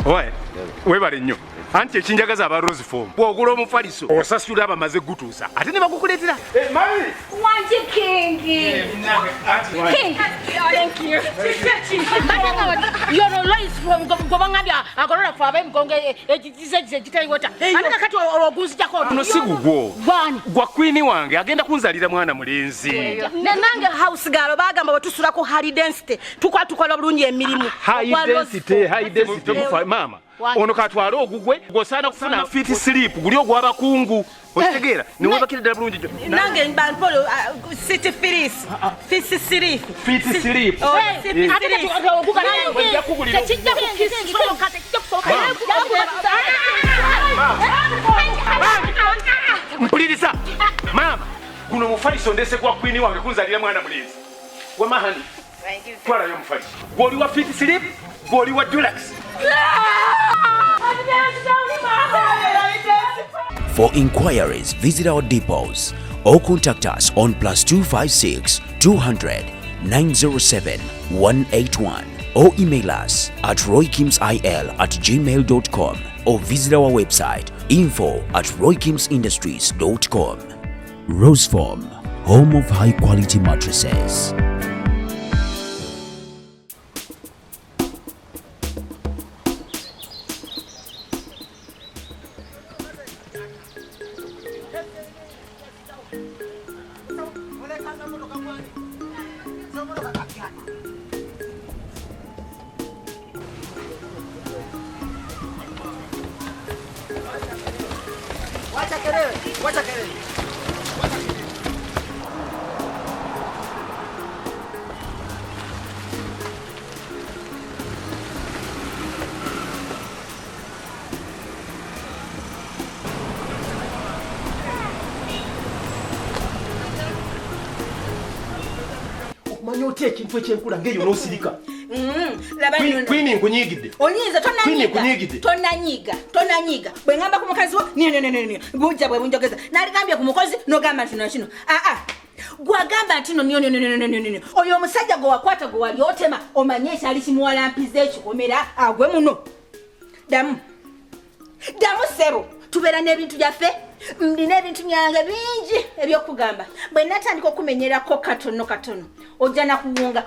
Oye, webale nnyo. Anti ekinjagaza aba Rose Form. Bw'ogula omufaliso osasula abamaze gutuusa. Ate ne bakukuleetera. Mami! Wanji Kingi! King! Thank you. You're always from Gobangabia. I'm going to have him going to water. I'm going to go to Jacob. No, see, go. One. Gwakwini wange agenda kunzalira mwana mulenzi. Nange house girl bagamba batusula ko high density. Tukola bulungi emirimu. High density mama. Ono katwala ogugwe gosana kufuna fit sleep guli ogwaba kungu. Otegeera ne wabakirira bulungi jo. Nange mbanpolo city filis. Fit sleep. Oh, fit sleep. Mpuliriza. Mama, kuno mufaliso ndese kwa kwini wange kunzalira mwana mulenzi. Wa mahani. Twala yo mufaliso. Goli wa fit sleep, goli wa Dulax. For inquiries, visit our depots or contact us on +256 200 907 181 or email us at roykimsil@gmail.com or visit our website info@roykimsindustries.com. Rose Form, home of high quality mattresses. Wacha kelele. Manyote ekintu ekyenkula ngeyo nosirika. Labani Queen nkunyigidde. Onyiza tonanyiga. Tonanyiga. Bwe ngamba ku mukazi wo ni. Bujja bwe bunjogeza. Naligambye ku mukozi no gamba nti kino. Gwagamba nti no. Oyo omusajja gwe wakwata gwe wali otema omanyesha ali kimuwalampiza ekikomera agwe muno. Damu sebo. Tubeera n'ebintu byaffe. Ndina ebintu byange bingi ebyokugamba. Bwe natandika okumenyerako katono ojja na kuwunga.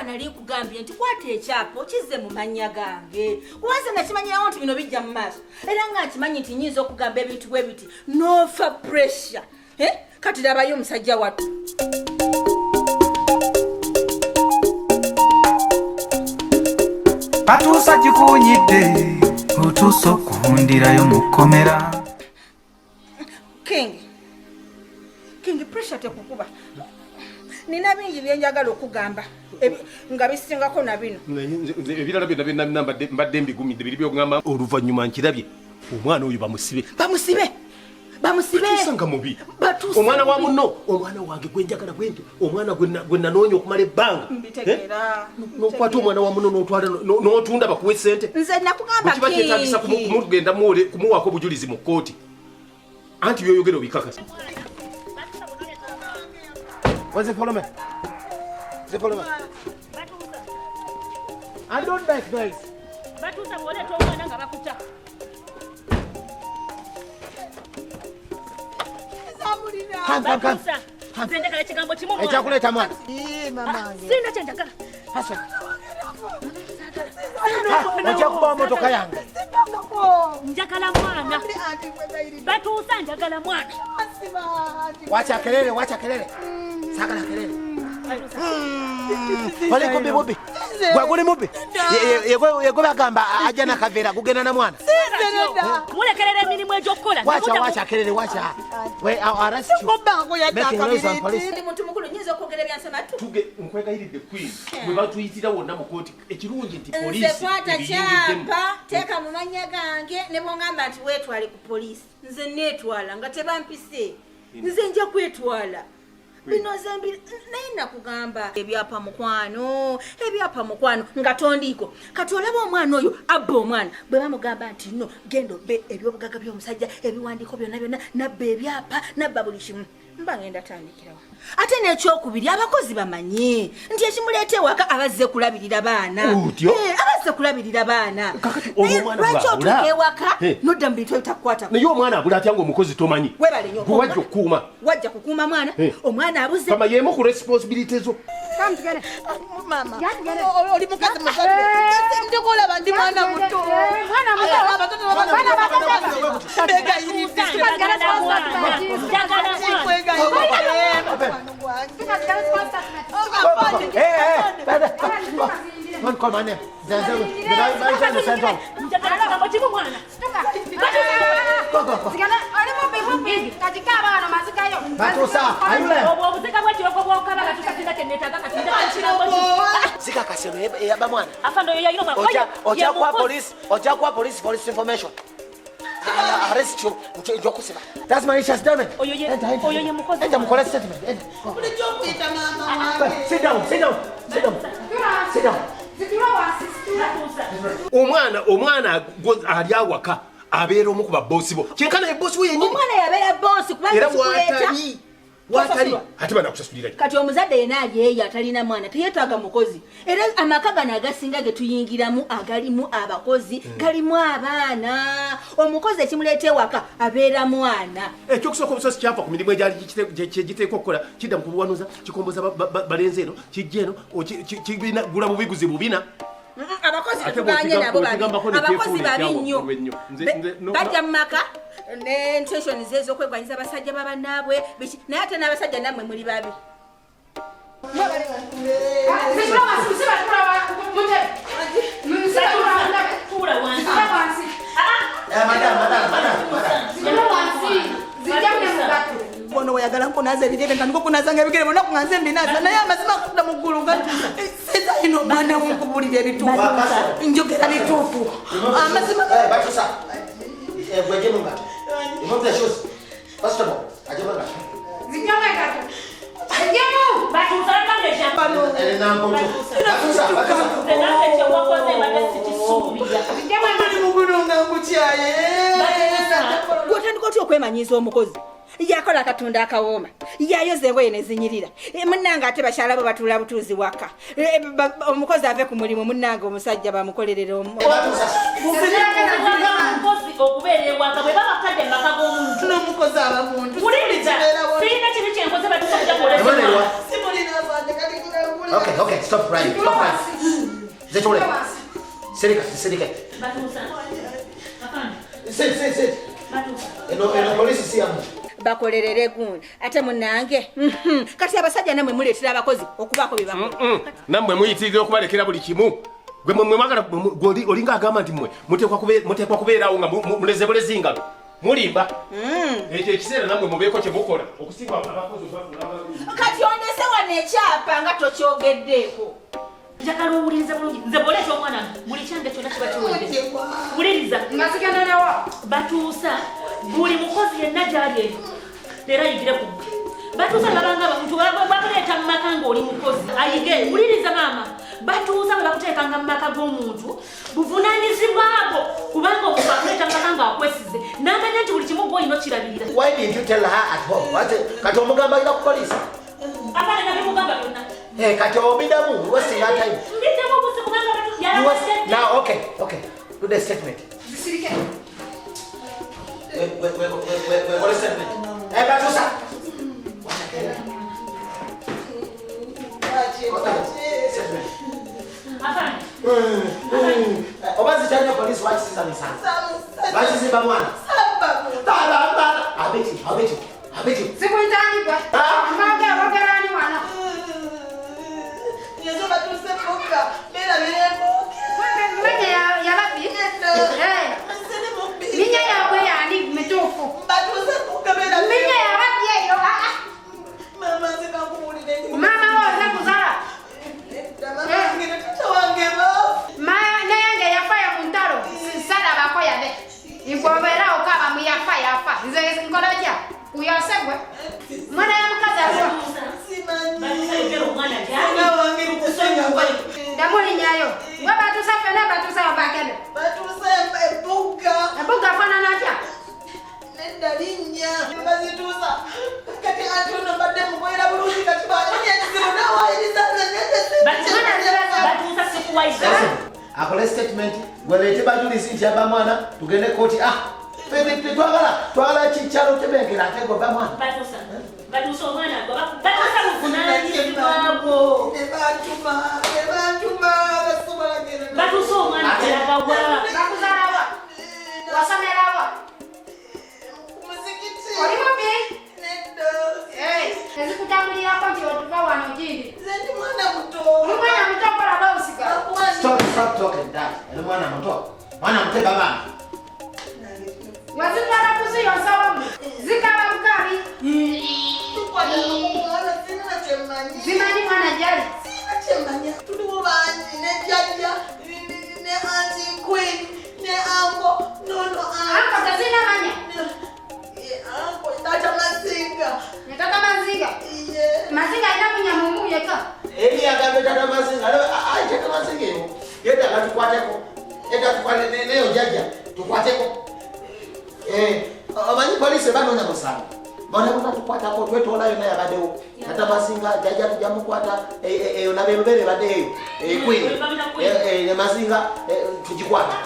Nali kugambye nti kwata ekyapo kize mu mannya gange. Kubanza nakimanyirawo nti bino bijja mu maaso. Era nga nkimanyi nti nyinza okugamba ebintu bwe biti. No for pressure. Kati labayo omusajja wattu. Batuusa gikunyidde otuusa okundirayo mu kkomera. King pressure tekukuba. Nina bingi byenjagala okugamba nga bisingako na bino. Ebirala byonna mbadde mbigumidde biri byogamba oluvannyuma nkirabye omwana oyo bamusibe. Batuusa nga mubi. Omwana wa munno, omwana wange gwenjagala bwento, omwana gwe nanoonya okumala ebbanga. Mbitegeera. N'okwata omwana wa munno n'otwala n'otunda bakuwe ssente. Nze nakugamba kiba kyetaagisa kumugenda kumuwaako obujulizi mu kkooti. Anti byoyogera obikakasa. Follow me. I don't like noise. Batuusa wole tomwana nga bakuta. Come. Nzendekala ekigambo kimu mwana. Ekyakuleeta mwana. Mama. Sina kyenjagala. Hasa. Ojakuba motoka yange. Njagala mwana. Batuusa njagala mwana. Wacha kelele. Sagala kelele. Wale kombe bobe. Gwagole mobe. Yego bagamba ajja na kavera kugenda na mwana. Mulekerere emirimu egyokukola. Wacha kelele. We arrest you. Ndi muntu mukulu nyiza okwogera byansema tu. Tuge nkwegayiridde Queen. Bwe batuyitira wonna mu kooti ekirungi nti poliisi. Nze kwata kyapa teeka mu mannya gange ne bongamba nti weetwale ku poliisi. Nze neetwala nga tebampise. Nze nja kwetwala. bino zembiri naye nakugamba ebyapa mukwano nga tondiko kati olaba omwana oyo abba omwana bwe bamugamba nti no gendo be ebyobugaga by'omusajja ebiwandiiko byonna nabba ebyapa nabba buli kimu mba ngenda tandikirawo ate n'ekyokubiri abakozi bamanye nti ekimuleeta ewaka abazze kulabirira baana lwaki otuuka ewaka nodda mu bintu ebitakukwata naye omwana abula atya ng'omukozi tomanyi wajja okukuuma wajja kukuuma mwana omwana abuze kama yemu ku responsibility zo oli mukazi njokolaba ndi mwana muto Call my name. Police information. Arrest you. That's my issue, damn it. Enter Mukole statement. Sit down. Omwana ali awaka abeera omu ku baboosi bo kyenkana eboosi we yennyini omwana yabeera boosi kubanga watali ate banakusasulira kati omuzadde yena ajeeyo atalina mwana teyeetaaga mukozi era amaka gano agasinga ge tuyingiramu agalimu abakozi galimu abaana omukozi ekimuleeta ewaka abeera mwana ekyokusooka obusozi kyava ku mirimu egyegiteekwa okukola kidda mu kubuwanuza kikomboza balenzi eno kijja eno kigula bubiguzi bubina abakozi tetuganye nabo abakozi babi nnyo bajja mu maka n'entensioni z'ezokwegwanyiza abasajja babannaabwe naye ate n'abasajja nammwe muli babi bono weyagala nkunaza ebirebe nga niko kunazanga ebigere bonna kunganze mbinaza naye amazima akudda mu ggulu nga seza ino omwana wunkubulira ebituufu njogera bituufu amazima gwotandika otya okwemanyiiza omukozi yakola akatonda akawooma yayoza engoye nezinyirira munnange ate bakyala bo batuula butuuzi waka omukozi ave ku mulimu munnange omusajja bamukolerera okubeera ewaka bwe baba kadde mu maka g'omuntu n'omukozi abamuntu wuliriza sirina kibi kyenkoze batusaja kulesa Okay, stop crying. Zetole. Serika. Batuusa. Apana. Sit. Batuusa. Police si amu. Bakolerere gundi ate munnange kati abasajja namwe muleetera abakozi okubaako bye bakola nammwe muyitirira okubalekera buli kimu gwe mwe mwagala olinga agamba nti mmwe muteekwa kubeerawo nga muleze bulezi ngalo mulimba ekyo ekiseera nammwe mubeeko kye mukola okusinga abakozi kati ondese wano ekyapa nga tokyogeddeeko njagala owuliriza bulungi nze bw'oleeta omwana buli kyange kyonna kiba kiwedde wuliriza mazigananawa batuusa buli mukozi yenna gyali eyo leero ayigire ku batuusa babanga abantu bakuleeta mu maka ng'oli mukozi ayige wuliriza maama batuusa bwe bakuteekanga mu maka g'omuntu buvunaanyizibwabo kubanga omuntu akuleeta mu maka ng'akwesize n'amanya nti buli kimu gw'olina okirabirira. Why didn't you tell her at home? Kati omugamba alina ku police? Apana nabimugamba byonna. Kati obidamu wasting our time. Mbiddamu buzi kubanga batu Now, okay. Do the statement. Zisirike. What is statement? Batuusa. Apana. Obazi chanya police watch sisa misana. Watch sisa mwana. Tala. Abeti. Sikuitani kwa. Amaga wagarani wana. Yezo batuse poka. Bela birembo. Mwenye ya wapi? Minya ya kwe ya ni metofu. Batuse poka bela. Minya ya wapi hiyo? Mama sika kumulide. Mama wa kuzala. Mama ngine tata wange ba. Na yange yafaya kuntaro. Sala bako ya de. Ingobera okaba mu yafa. Nze ngola kya. Uyasegwe. Ndamuli nyayo. Wa Batuusa fena Batuusa wabakene. Batuusa ebuga. Ebuga fana natya. Nedalinya. Bazituusa. Kati atono badde mukwera bulungi kati baanye kizibu nawaayiriza Batuusa sikuwaiza. Akole statement gwelete bajulisi nti aba mwana tugende koti twagala kikyalo tebengera ate gwe ba mwana Batuusa omwana Batuusa buvunaanyizibwabwo Batuusa omwana teragawa Bakuzalawa. Wasomerawa. Oli mubi? Ezikutambulirako nti otuva wano gindi. Mwana muto kola bawusika. Stop talking that. Ele mwana muto baba. Wazitwala kuziyonsa wamu. Zikaba bukabi. Zimanyi mwana jali. Tuliwo bangi ne jjajja ne auntie Queen ne uncle nono Anko tazina manya. uncle tata Maziga. Tata Maziga. Maziga ina munya mumu yeka. Eli agambe tata Maziga. Tata Maziga yo. Yenda katukwateko. Yenda tukwate neyo jjajja. Tukwateko. Amanyi police banoonya musango. Bana tukwatako twetolayo naye abadewo. Tata Maziga jjajja tujamukwata olabe lubere badeyo. Queen. Ne Maziga tujikwata.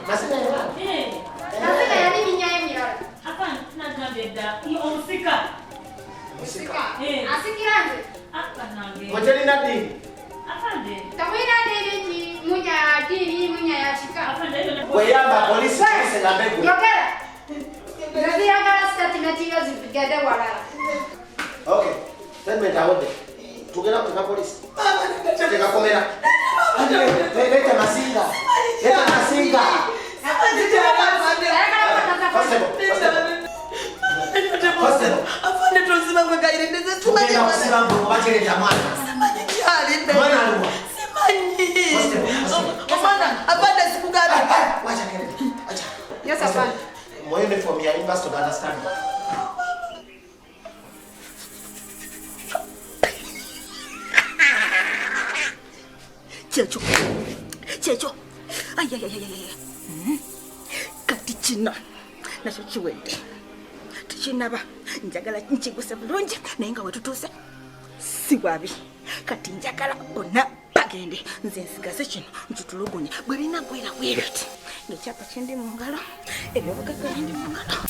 Maziga era. Maziga yali minyayo mirala. Hapana, tunagambye dda omusika. Asikira nze. Motelina dini. Afande. Tamwina dini munya dini munya yachika. Afande. Weyamba polisi ngambe. Yogera. Nzi yagala statement yo zipigade walala. Okay. Statement awode. Tugenda kwa polisi. Tega komera. Leta Maziga. Leta Maziga. Afande tuzima kwe gaire ndeze simanyi mwana. Wachele jamani. Simanyi kyali ndeze. Mwana alwa. Simanyi. Omwana afande sikugabe. Wacha kele. Acha. Yes afande. My uniform ya must understand. Checho. Ay. Kati kino nakyo kiwedde. Tekinaba njagala nkiguse bulungi naye nga wetutuuse si bwabi. Kati njagala bonna bagende nze nsigaze kino nkitulugunya bwe bina gwera bwerati ng'ekyapa kindi mu ngalo ebyobugagga bindi mu ngalo.